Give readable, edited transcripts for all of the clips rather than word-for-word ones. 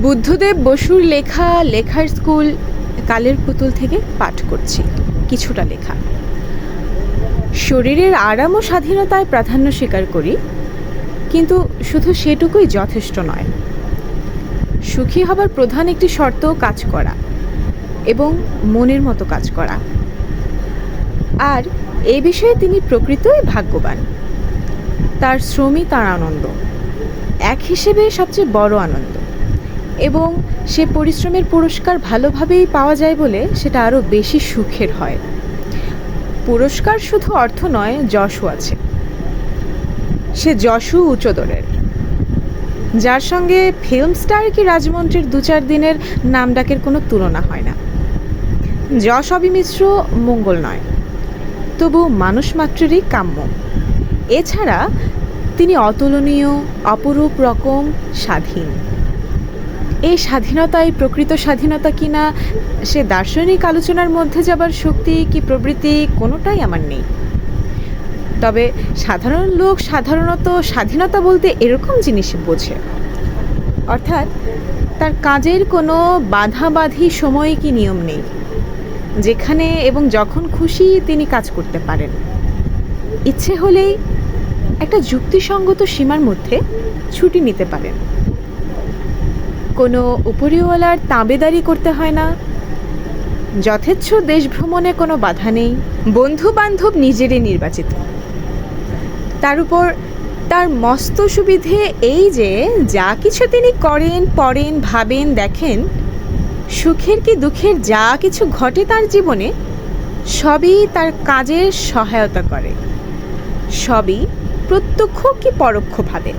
বুদ্ধদেব বসুর লেখা লেখার স্কুল কালের পুতুল থেকে পাঠ করছি কিছুটা লেখা। শরীরের আরাম ও স্বাধীনতায় প্রাধান্য স্বীকার করি, কিন্তু শুধু সেটুকুই যথেষ্ট নয়। সুখী হবার প্রধান একটি শর্ত কাজ করা এবং মনের মতো কাজ করা। আর এ বিষয়ে তিনি প্রকৃতই ভাগ্যবান। তার শ্রমই তার আনন্দ, এক হিসেবে সবচেয়ে বড় আনন্দ, এবং সে পরিশ্রমের পুরস্কার ভালোভাবেই পাওয়া যায় বলে সেটা আরও বেশি সুখের হয়। পুরস্কার শুধু অর্থ নয়, যশও আছে। সে যশও উচ্চদরের, যার সঙ্গে ফিল্ম স্টার কি রাজমন্ত্রীর 2-4 দিনের নাম ডাকের কোনো তুলনা হয় না। যশ অবিমিশ্র মঙ্গল নয়, তবু মানুষ মাত্রেরই কাম্য। এছাড়া তিনি অতুলনীয়, অপরূপ রকম স্বাধীন। এই স্বাধীনতাই প্রকৃত স্বাধীনতা কিনা সে দার্শনিক আলোচনার মধ্যে যাবার শক্তি কি প্রবৃত্তি কোনোটাই আমার নেই। তবে সাধারণ লোক সাধারণত স্বাধীনতা বলতে এরকম জিনিস বোঝে, অর্থাৎ তার কাজের কোনো বাধাবাধি সময় কি নিয়ম নেই, যেখানে এবং যখন খুশি তিনি কাজ করতে পারেন। ইচ্ছে হলেই একটা যুক্তিসঙ্গত সীমার মধ্যে ছুটি নিতে পারেন। কোনো উপরিওয়ালার তাবেদারি করতে হয় না, যথেচ্ছ দেশ ভ্রমণে কোনো বাধা নেই, বন্ধু বান্ধব নিজেরই নির্বাচিত। তার উপর তার মস্ত সুবিধে এই যে যা কিছু তিনি করেন, পড়েন, ভাবেন, দেখেন, সুখের কি দুঃখের যা কিছু ঘটে তার জীবনে, সবই তার কাজের সহায়তা করে, সবই প্রত্যক্ষ কি পরোক্ষভাবে।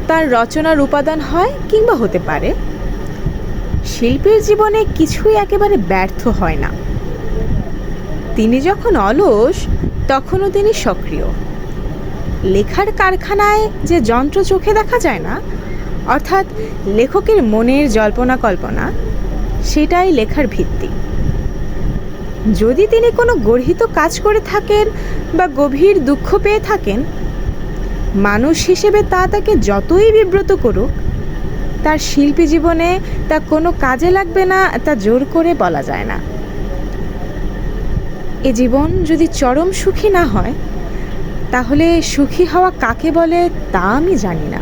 তার রচনার উপাদান হয় কিংবা হতে পারে। শিল্পীর জীবনে কিছুই একেবারে ব্যর্থ হয় না। তিনি যখন অলস, তখনও তিনি সক্রিয়। লেখার কারখানায় যে যন্ত্র চোখে দেখা যায় না, অর্থাৎ লেখকের মনের জল্পনা কল্পনা, সেটাই লেখার ভিত্তি। যদি তিনি কোনো গর্হিত কাজ করে থাকেন বা গভীর দুঃখ পেয়ে থাকেন, মানুষ হিসেবে তা তাকে যতই বিব্রত করুক, তার শিল্পী জীবনে তা কোনো কাজে লাগবে না, তা জোর করে বলা যায় না। এ জীবন যদি চরম সুখী না হয়, তাহলে সুখী হওয়া কাকে বলে তা আমি জানি না।